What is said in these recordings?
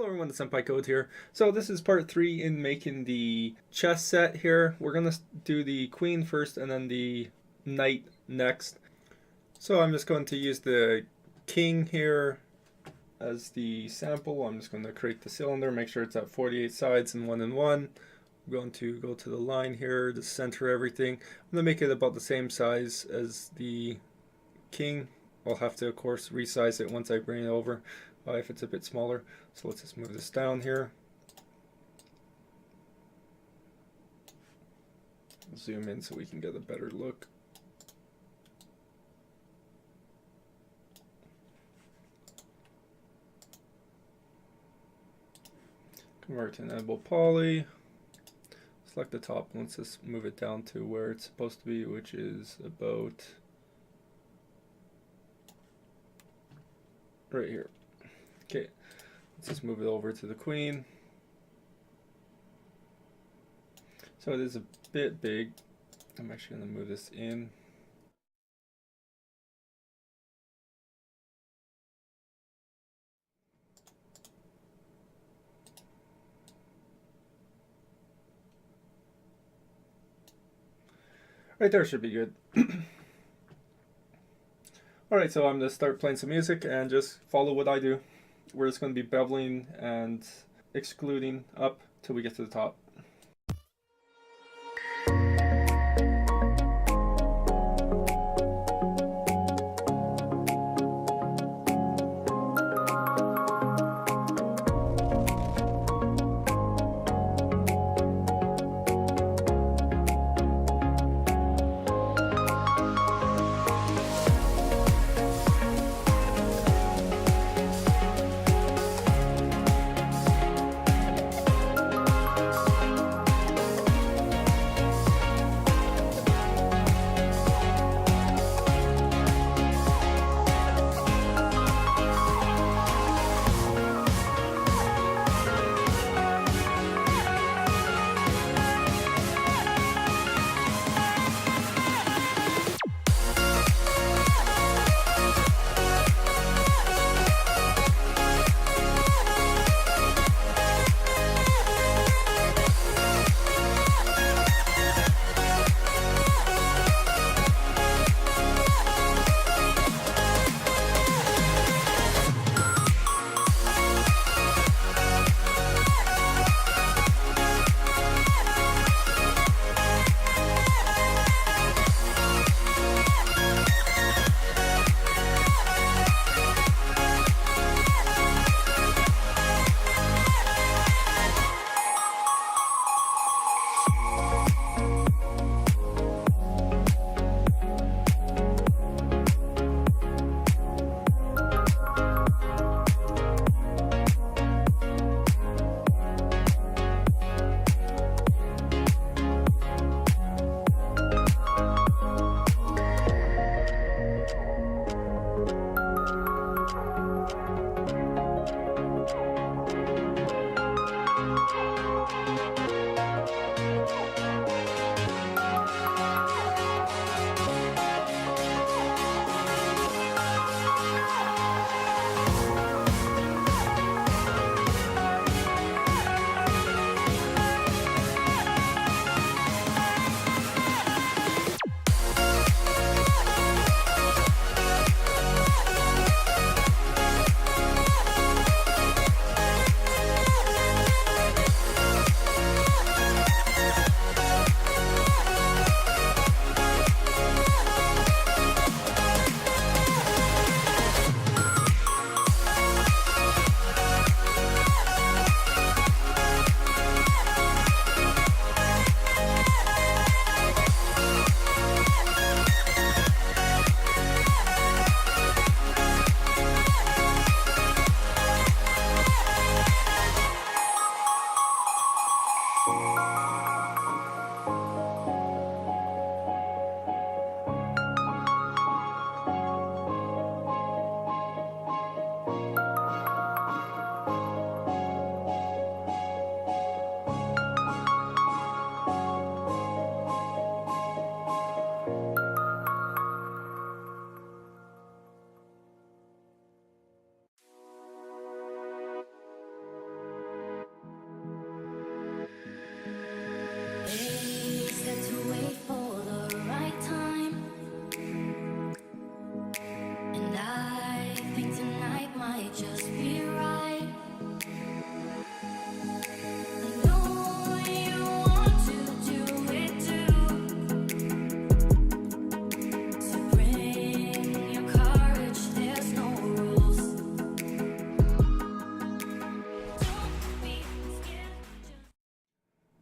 everyone, TheSenpaiCode here. So this is part 3 in making the chess set here. We're going to do the queen first and then the knight next. So I'm just going to use the king here as the sample. I'm just going to create the cylinder, make sure it's at 48 sides and 1 and 1. I'm going to go to the line here to center everything. I'm going to make it about the same size as the king. I'll have to, of course, resize it once I bring it over if it's a bit smaller. So let's just move this down here. Zoom in so we can get a better look. Convert to enable poly. Select the top. Let's just move it down to where it's supposed to be, which is about right here. Okay, let's just move it over to the queen. So it is a bit big. I'm actually going to move this in. Right there should be good. Alright, so I'm going to start playing some music and just follow what I do. We're just going to be beveling and excluding up till we get to the top.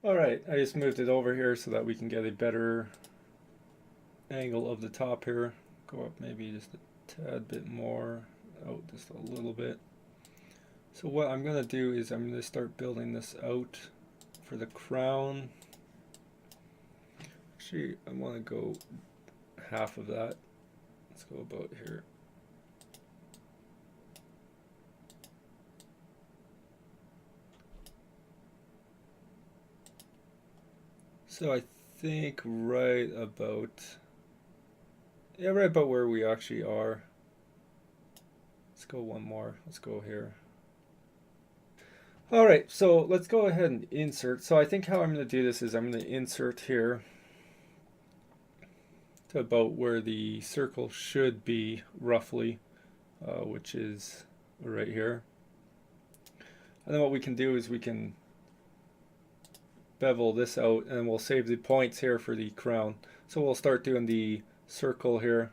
Alright, I just moved it over here so that we can get a better angle of the top here. Go up maybe just a tad bit more, out just a little bit. So what I'm going to do is I'm going to start building this out for the crown. Actually, I want to go half of that. Let's go about here. So I think right about, yeah, right about where we actually are. Let's go one more. Let's go here. All right, so let's go ahead and insert. So I think how I'm going to do this is I'm going to insert here to about where the circle should be roughly, which is right here. And then what we can do is we can bevel this out and we'll save the points here for the crown. So we'll start doing the circle here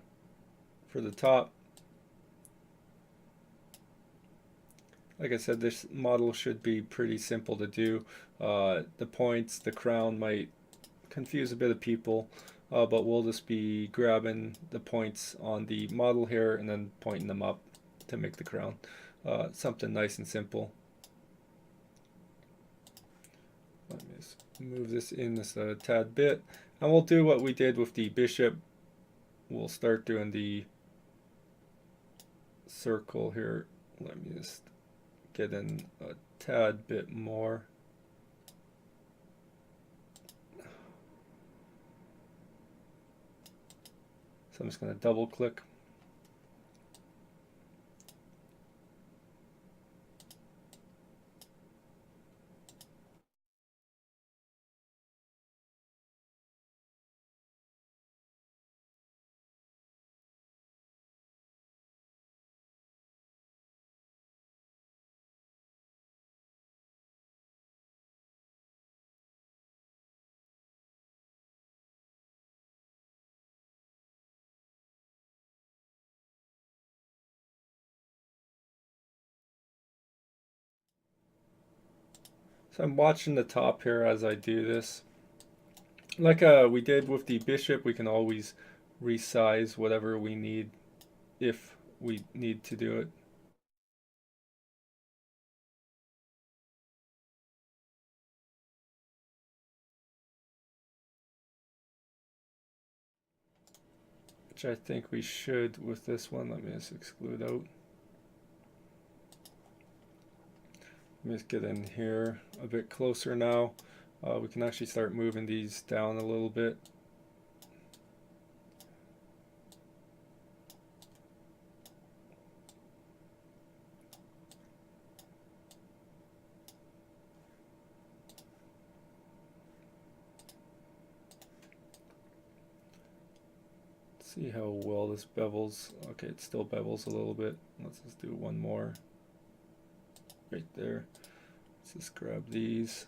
for the top. Like I said, this model should be pretty simple to do. The points, the crown might confuse a bit of people, but we'll just be grabbing the points on the model here and then pointing them up to make the crown. Something nice and simple. Let me just move this in just a tad bit, and we'll do what we did with the bishop. We'll start doing the circle here. Let me just get in a tad bit more. So I'm just going to double click. So I'm watching the top here as I do this. Like we did with the bishop, we can always resize whatever we need if we need to do it. Which I think we should with this one. Let me just exclude out. Let me just get in here a bit closer now. We can actually start moving these down a little bit. See how well this bevels. Okay, it still bevels a little bit. Let's just do one more right there. Let's just grab these.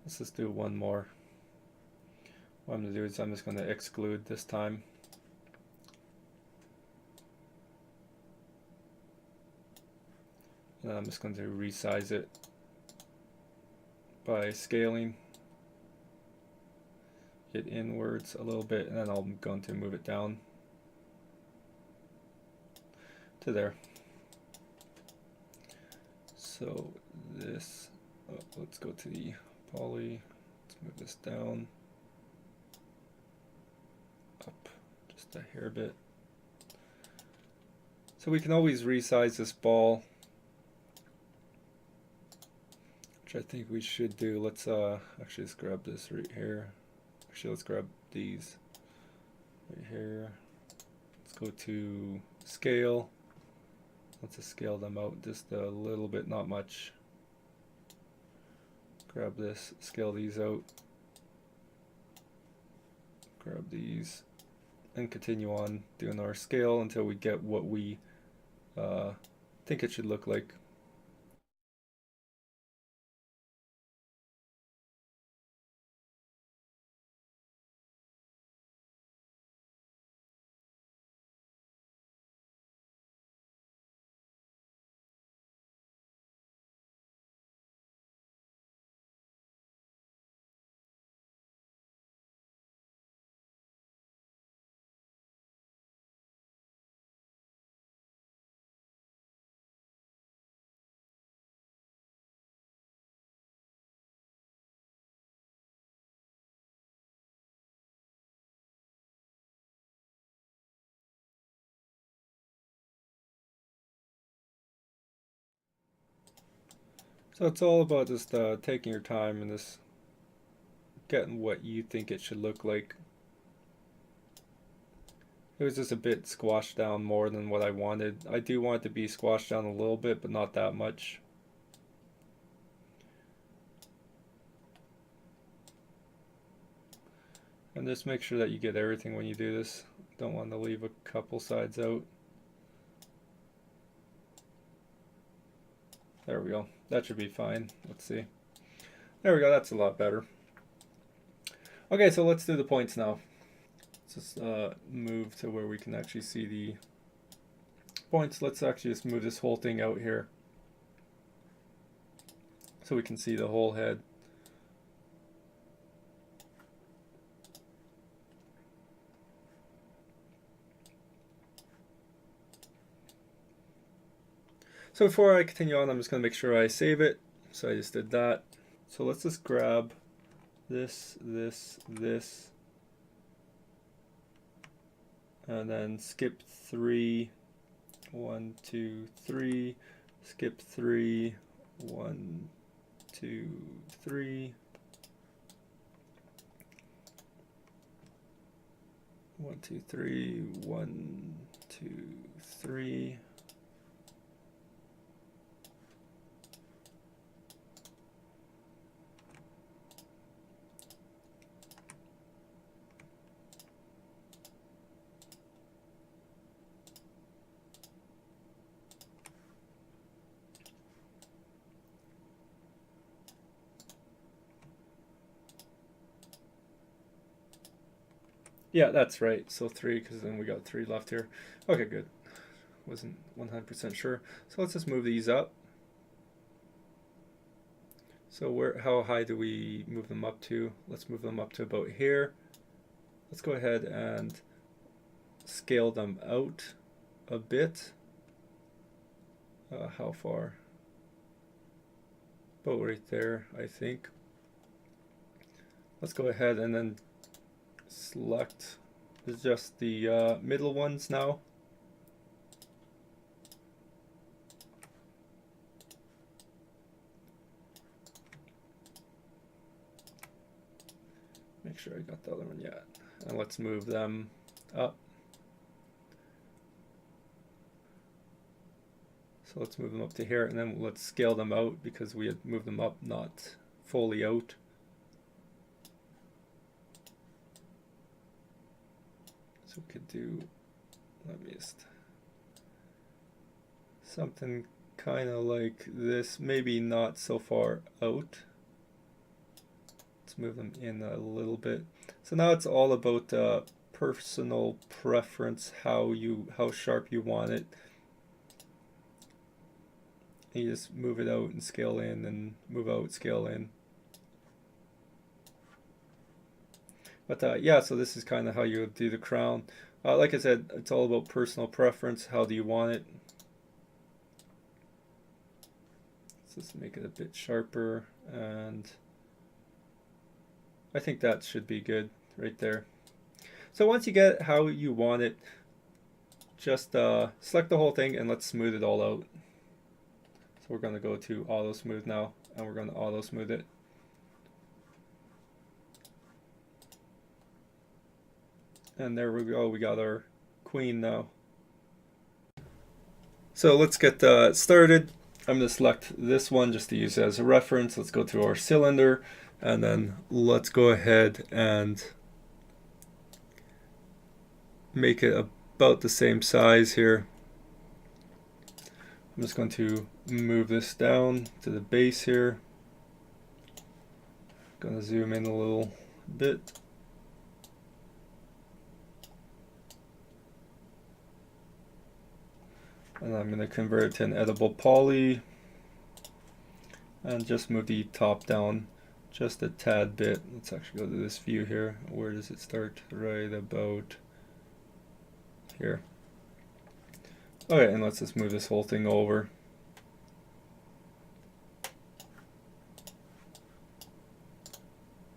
Let's just do one more. What I'm going to do is I'm just going to exclude this time. And then I'm just going to resize it by scaling it inwards a little bit, and then I'm going to move it down to there. So this, let's go to the poly, let's move this down, up just a hair bit. So we can always resize this ball, which I think we should do. Let's actually just grab this right here. Actually, let's grab these right here. Let's go to scale. Let's just scale them out just a little bit, not much. Grab this, scale these out. Grab these, and continue on doing our scale until we get what we think it should look like. So it's all about just taking your time and just getting what you think it should look like. It was just a bit squashed down more than what I wanted. I do want it to be squashed down a little bit, but not that much. And just make sure that you get everything when you do this. Don't want to leave a couple sides out. There we go. That should be fine. Let's see. There we go. That's a lot better. Okay, so let's do the points now. Let's just move to where we can actually see the points. Let's actually just move this whole thing out here so we can see the whole head. So before I continue on, I'm just going to make sure I save it. So I just did that. So let's just grab this, and then skip 3, 1, 2, 3, skip 3, 1, 2, 3, 1, 2, 3, 1, 2, 3. Yeah, that's right. So 3, because then we got 3 left here. Okay, good. Wasn't 100% sure. So let's just move these up. So how high do we move them up to? Let's move them up to about here. Let's go ahead and scale them out a bit. How far? About right there, I think. Let's go ahead and then select just the middle ones now. Make sure I got the other one yet. And let's move them up. So let's move them up to here, and then let's scale them out because we had moved them up, not fully out. So we could do, let me just, something kind of like this, maybe not so far out. Let's move them in a little bit. So now it's all about personal preference, how sharp you want it. And you just move it out and scale in, and move out, scale in. But yeah, so this is kind of how you do the crown. Like I said, it's all about personal preference. How do you want it? Let's just make it a bit sharper, and I think that should be good right there. So once you get how you want it, just select the whole thing and let's smooth it all out. So we're going to go to auto smooth now, and we're going to auto smooth it. And there we go, we got our queen now. So let's get started. I'm going to select this one just to use as a reference. Let's go to our cylinder, and then let's go ahead and make it about the same size here. I'm just going to move this down to the base here. Going to zoom in a little bit. And I'm going to convert it to an edible poly and just move the top down just a tad bit. Let's actually go to this view here. Where does it start? Right about here. Okay, and let's just move this whole thing over.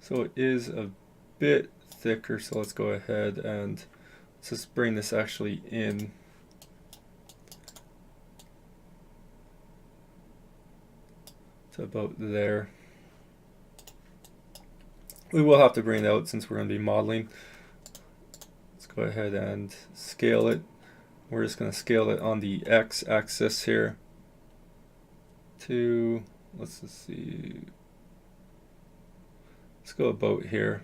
So it is a bit thicker, so let's go ahead and let's just bring this actually in. to about there. We will have to bring it out since we're going to be modeling. Let's go ahead and scale it. We're just going to scale it on the x-axis here to, let's just see, let's go about here.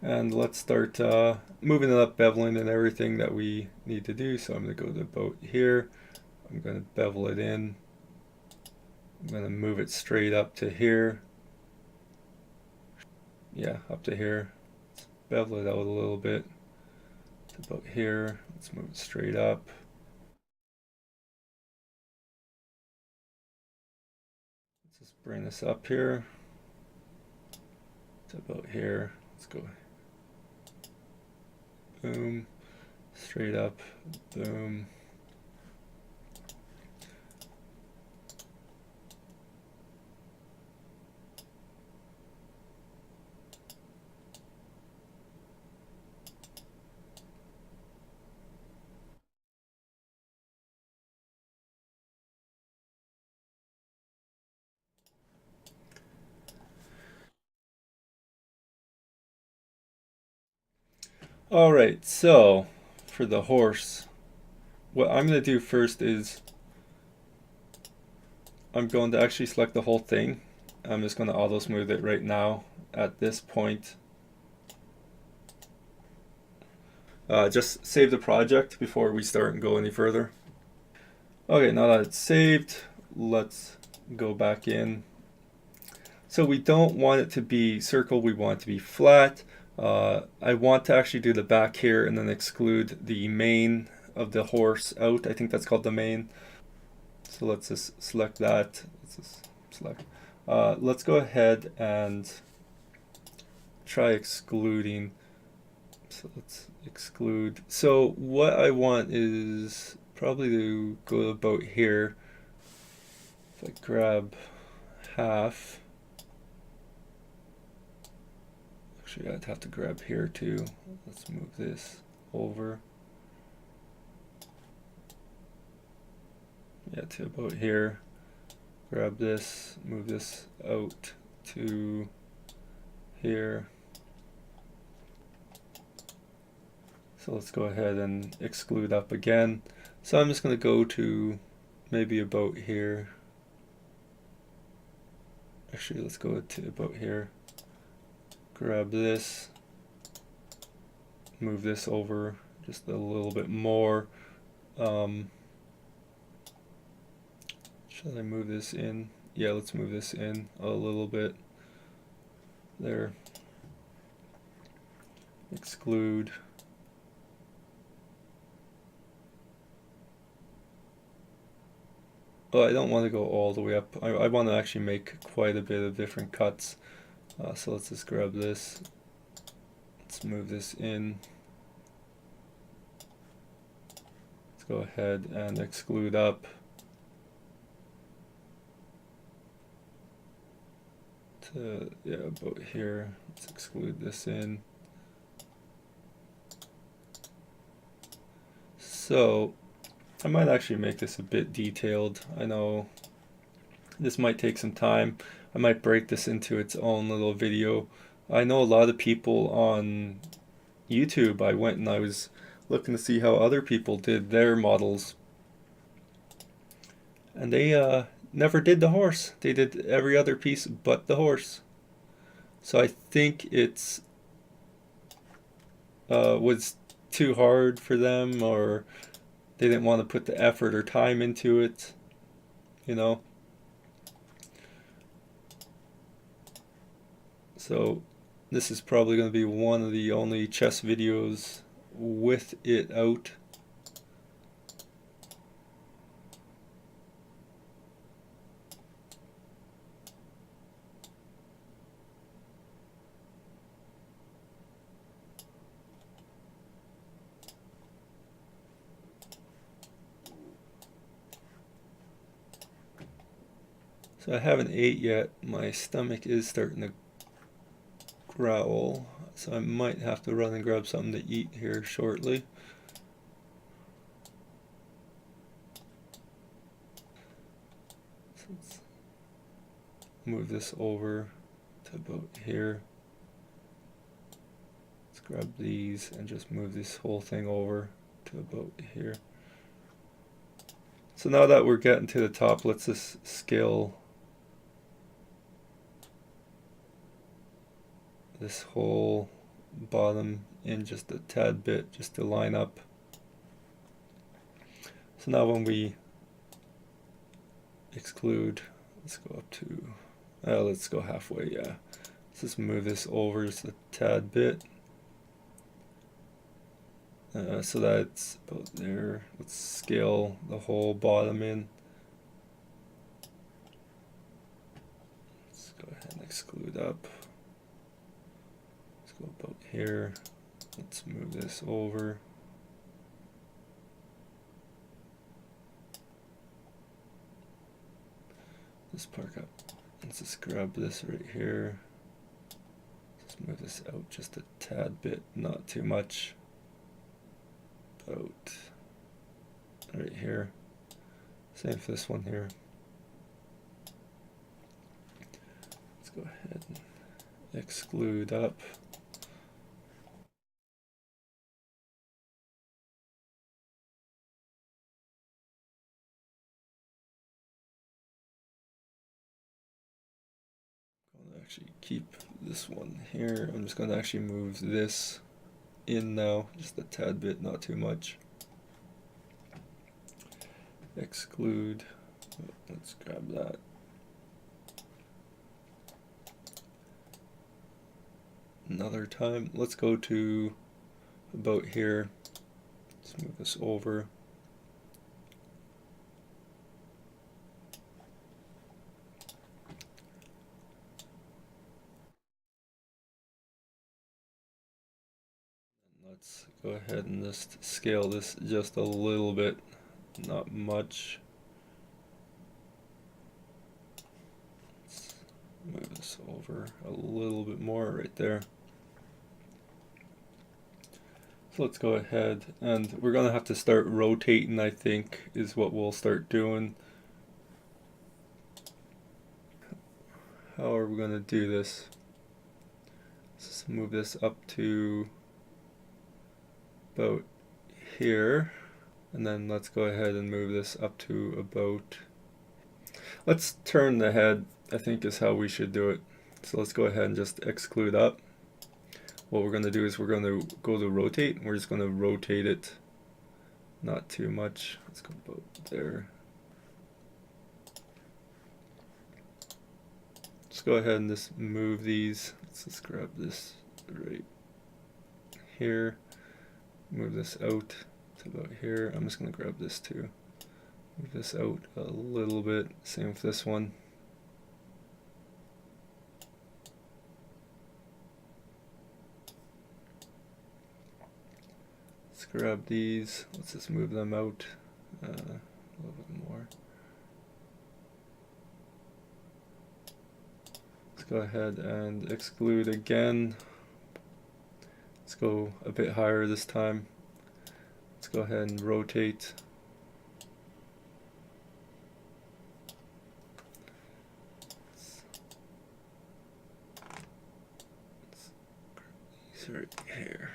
And let's start moving it up, beveling and everything that we need to do. So I'm going to go to about here. I'm going to bevel it in. I'm going to move it straight up to here. Yeah, up to here. Let's bevel it out a little bit to about here. Let's move it straight up. Let's just bring this up here to about here. Let's go boom, straight up, boom. Alright, so for the horse, what I'm going to do first is I'm going to actually select the whole thing. I'm just going to auto smooth it right now at this point. Just save the project before we start and go any further. Okay, now that it's saved, let's go back in. So we don't want it to be circle, we want it to be flat. I want to actually do the back here and then exclude the mane of the horse out. I think that's called the mane. So let's just select that. Let's just select. Let's go ahead and try excluding. So let's exclude. So what I want is probably to go about here. If I grab half. Actually, I'd have to grab here too. Let's move this over. Yeah, to about here. Grab this, move this out to here. So let's go ahead and exclude up again. So I'm just going to go to maybe about here. Actually, let's go to about here. Grab this, move this over just a little bit more. Should I move this in? Yeah, let's move this in a little bit. There. Exclude. Oh, I don't want to go all the way up. I want to actually make quite a bit of different cuts. So let's just grab this. Let's move this in. Let's go ahead and exclude up. To, yeah, about here. Let's exclude this in. So I might actually make this a bit detailed. I know this might take some time. I might break this into its own little video. I know a lot of people on YouTube, I went and I was looking to see how other people did their models. And they never did the horse. They did every other piece but the horse. So I think it's was too hard for them, or they didn't want to put the effort or time into it, you know. So this is probably going to be one of the only chess videos with it out. So I haven't ate yet. My stomach is starting to growl, so I might have to run and grab something to eat here shortly. move this over to about here. Let's grab these and just move this whole thing over to about here. So now that we're getting to the top, let's just scale this whole bottom in just a tad bit, just to line up. So now when we exclude, let's go up to, let's go halfway, yeah. Let's just move this over just a tad bit. So that's about there. Let's scale the whole bottom in. Let's go ahead and exclude up. Let's go about here. Let's move this over. This part up. Let's just grab this right here. Just move this out just a tad bit, not too much. About right here. Same for this one here. Let's go ahead and exclude up. I'm going to actually keep this one here. I'm just going to actually move this in now, just a tad bit, not too much. Exclude. Let's grab that. Another time. Let's go to about here. Let's move this over. Let's go ahead and just scale this just a little bit, not much. Let's move this over a little bit more right there. So let's go ahead, and we're going to have to start rotating, I think, is what we'll start doing. How are we going to do this? Let's move this up to about here, and then let's go ahead and move this up to about, let's turn the head, I think is how we should do it. So let's go ahead and just exclude up. What we're going to do is we're going to go to rotate, and we're just going to rotate it not too much. Let's go about there. Let's go ahead and just move these. Let's just grab this right here. Move this out to about here. I'm just going to grab this too. Move this out a little bit. Same with this one. Let's grab these. Let's just move them out a little bit more. Let's go ahead and exclude again. Let's go a bit higher this time. Let's go ahead and rotate. Let's grab these right here.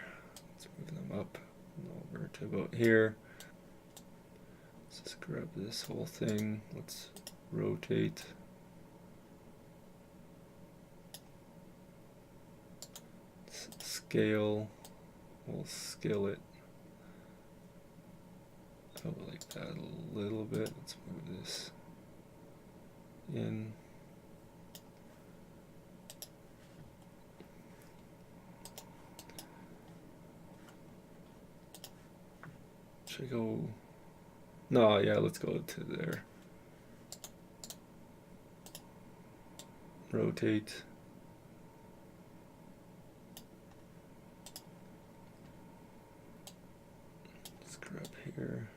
Let's move them up and over to about here. Let's just grab this whole thing. Let's rotate. Scale, we'll scale it out like that a little bit. Let's move this in. Should I go? No, yeah, let's go to there. Rotate. Grab here.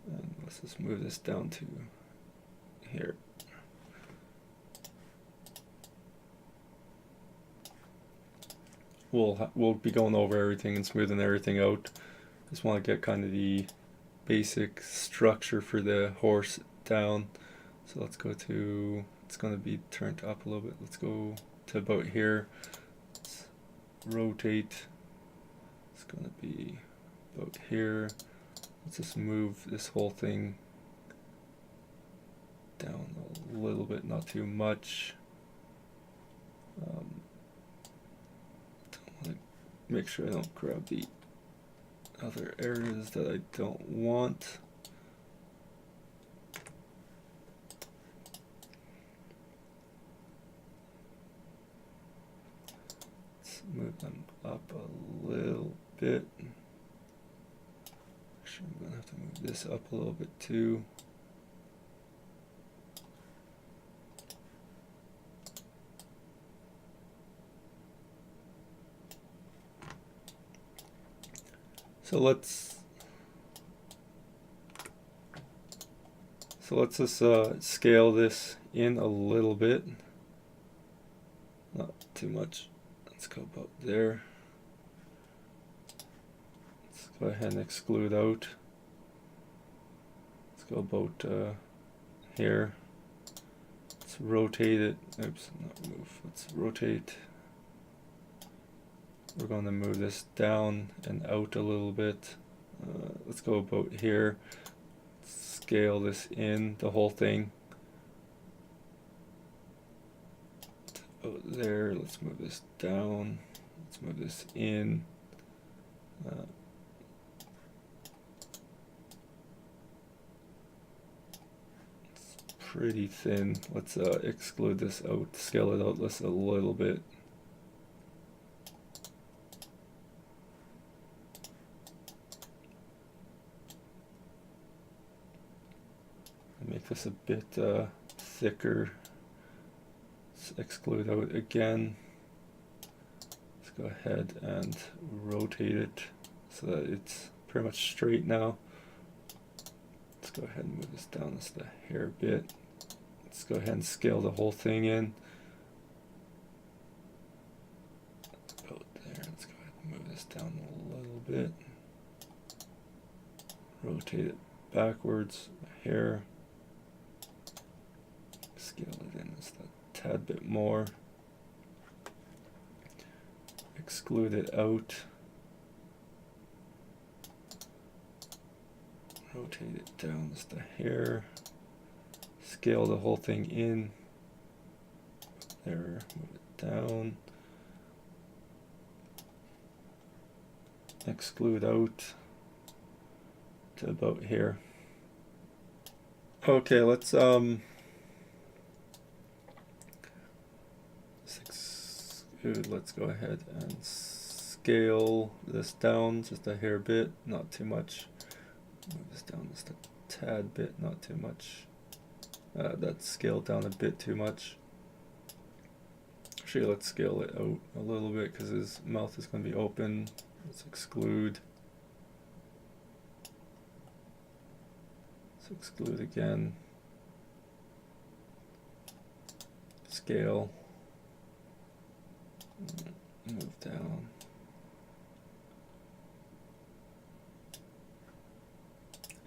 And let's just move this down to here. We'll be going over everything and smoothing everything out Just want to get kind of the basic structure for the horse down. So let's go to, it's going to be turned up a little bit. Let's go to about here. Let's rotate. It's going to be about here. Let's just move this whole thing down a little bit, not too much. Make sure I don't grab the other areas that I don't want. Let's move them up a little bit. Actually, I'm going to have to move this up a little bit too. So let's just scale this in a little bit, not too much. Let's go about there. Let's go ahead and exclude out. Let's go about here. Let's rotate it. Oops, not move. Let's rotate. We're going to move this down and out a little bit. Let's go about here. Scale this in, the whole thing. About there. Let's move this down. Let's move this in. It's pretty thin. Let's exclude this out. Scale it out just a little bit. Make this a bit thicker. Let's exclude out again. Let's go ahead and rotate it so that it's pretty much straight now. Let's go ahead and move this down just a hair bit. Let's go ahead and scale the whole thing in. About there. Let's go ahead and move this down a little bit. Rotate it backwards a hair. Scale it in just a tad bit more. Exclude it out. Rotate it down just a hair. Scale the whole thing in. There, move it down. Exclude out to about here. Okay, let's let's go ahead and scale this down just a hair bit, not too much. Move this down just a tad bit, not too much. That's scaled down a bit too much. Actually, let's scale it out a little bit because his mouth is going to be open. Let's exclude. Let's exclude again. Scale. Move down.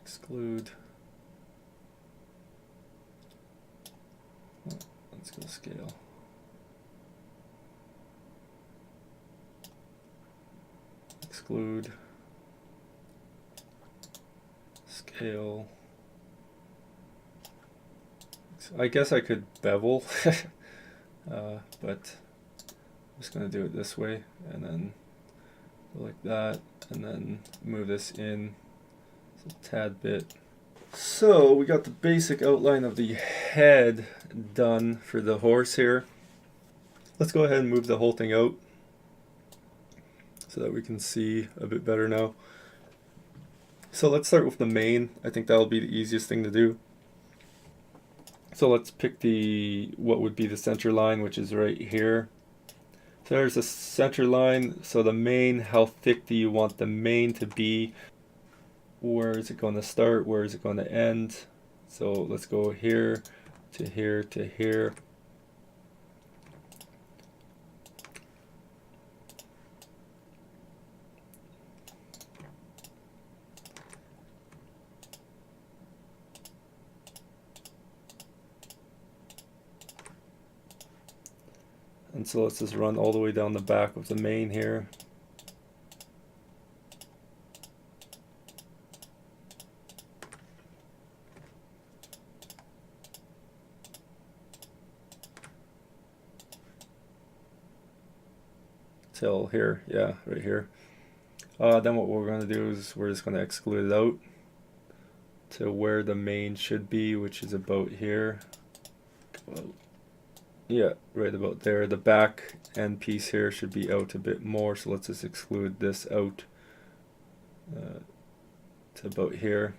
Exclude. Let's go scale. Exclude. Scale. I guess I could bevel, but I'm just going to do it this way, and then go like that, and then move this in a tad bit. So we got the basic outline of the head done for the horse here. Let's go ahead and move the whole thing out so that we can see a bit better now. So let's start with the mane. I think that'll be the easiest thing to do. So let's pick what would be the center line, which is right here. So there's the center line. So the mane, how thick do you want the mane to be? Where is it going to start? Where is it going to end? So let's go here to here to here. And so let's just run all the way down the back of the main here. Till here, yeah, right here. Then what we're going to do is we're just going to exclude it out to where the main should be, which is about here. Yeah, right about there. The back end piece here should be out a bit more, so let's just exclude this out to about here.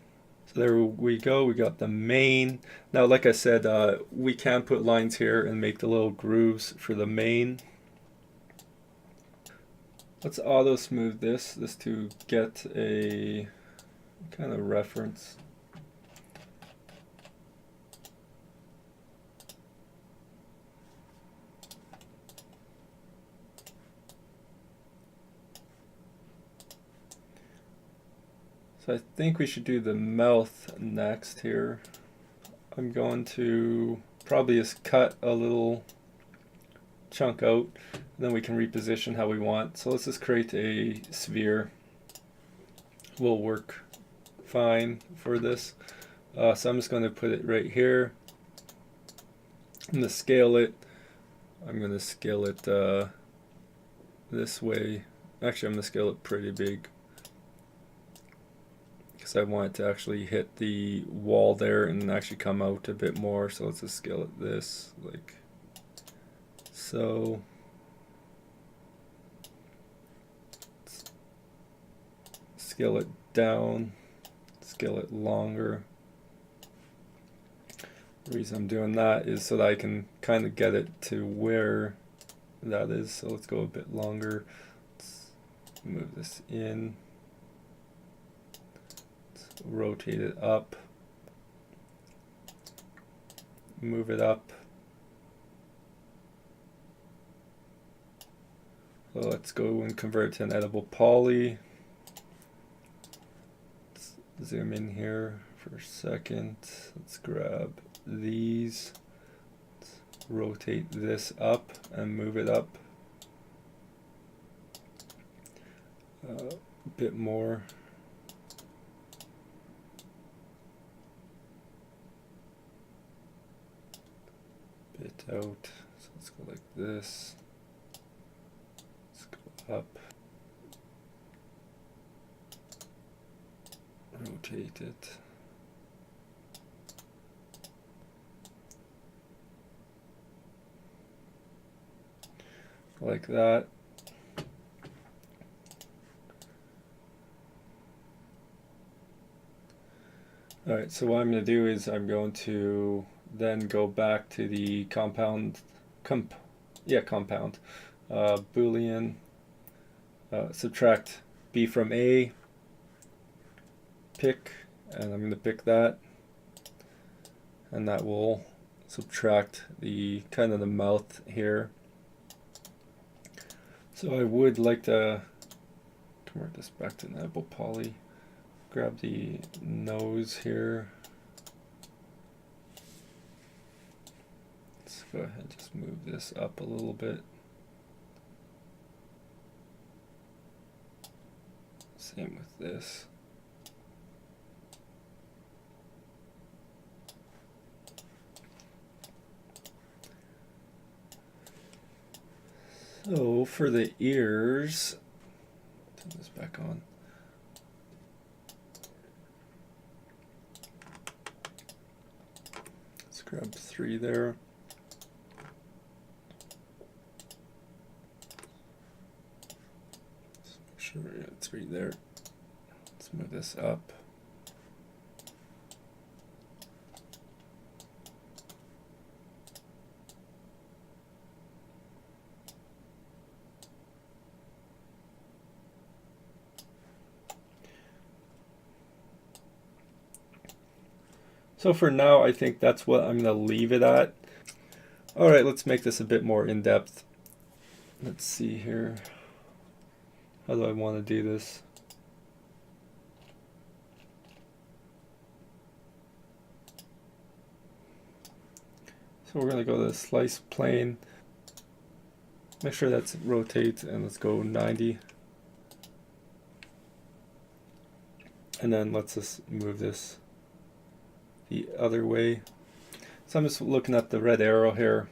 So there we go, we got the main. Now, like I said, we can put lines here and make the little grooves for the main. Let's auto smooth this to get a kind of reference. So I think we should do the mouth next here. I'm going to probably just cut a little chunk out, and then we can reposition how we want. So let's just create a sphere. Will work fine for this. So I'm just going to put it right here. I'm going to scale it. I'm going to scale it this way. Actually, I'm going to scale it pretty big, because I want it to actually hit the wall there and actually come out a bit more. So let's just scale it this, like so. Scale it down, scale it longer. The reason I'm doing that is so that I can kind of get it to where that is. So let's go a bit longer. Let's move this in. Rotate it up, move it up. So let's go and convert it to an editable poly. Let's zoom in here for a second. Let's grab these. Let's rotate this up and move it up a bit more. Bit out. So let's go like this. Let's go up. Rotate it. Like that. Alright, so what I'm going to do is I'm going to then go back to the compound, Boolean, subtract B from A, pick, and I'm going to pick that, and that will subtract the kind of the mouth here. So I would like to convert this back to an editable poly. Grab the nose here. Let's go ahead and just move this up a little bit. Same with this. So for the ears, turn this back on. Let's grab 3 there. Let's make sure we got 3 there. Let's move this up. So for now, I think that's what I'm going to leave it at. All right, let's make this a bit more in-depth. Let's see here. How do I want to do this? So we're going to go to the slice plane. Make sure that's rotate, and let's go 90. And then let's just move this the other way. So I'm just looking at the red arrow here.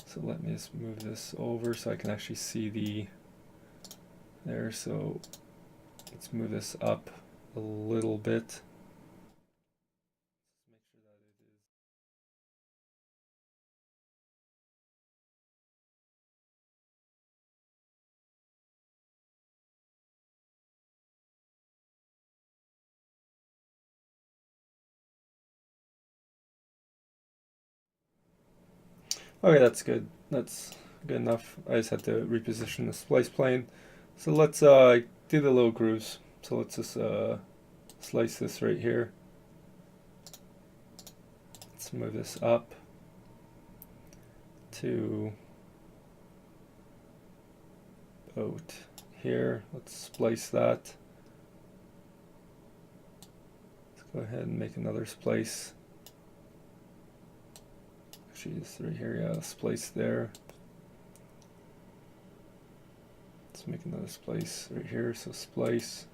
So let me just move this over so I can actually see the there. So let's move this up a little bit. Okay, that's good. That's good enough. I just had to reposition the splice plane. So let's do the little grooves. So let's just slice this right here. Let's move this up to about here. Let's splice that. Let's go ahead and make another splice. Actually, it's right here. Yeah, splice there. Let's make another splice right here. So splice.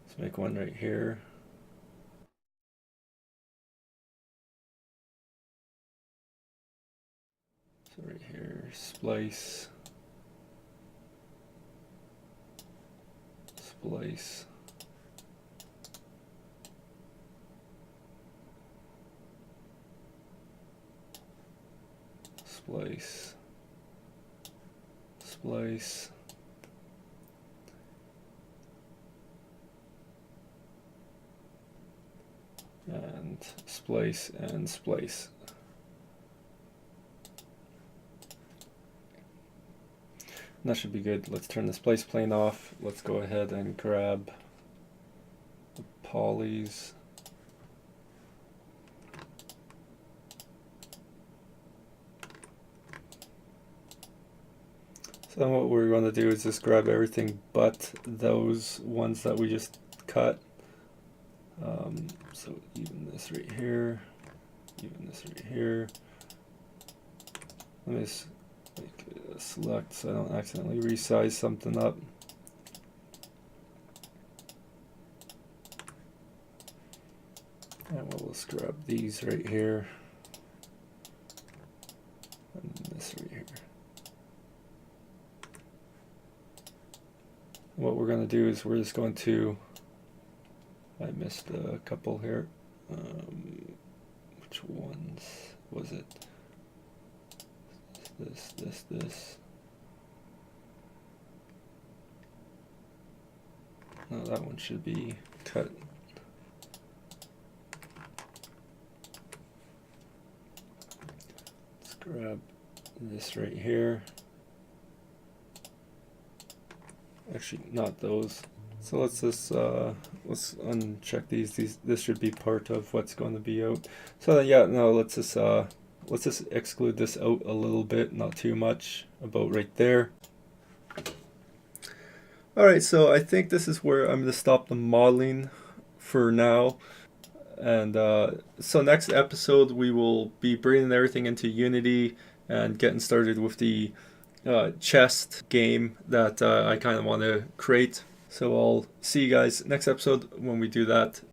Let's make one right here. So right here, splice. Splice. Splice. Splice. And splice and splice. And that should be good. Let's turn the splice plane off. Let's go ahead and grab the polys. So what we're going to do is just grab everything but those ones that we just cut. So even this right here, even this right here. Let me just select so I don't accidentally resize something up. And we'll just grab these right here. And this right here. And what we're going to do is we're just going to, I missed a couple here. Which ones was it? This. No, that one should be cut. Let's grab this right here. Actually, not those. So let's just let's uncheck these. This should be part of what's going to be out. So yeah, no, let's just exclude this out a little bit, not too much, about right there. Alright, so I think this is where I'm going to stop the modeling for now. And so next episode we will be bringing everything into Unity and getting started with the chest game that I kind of want to create. So I'll see you guys next episode when we do that.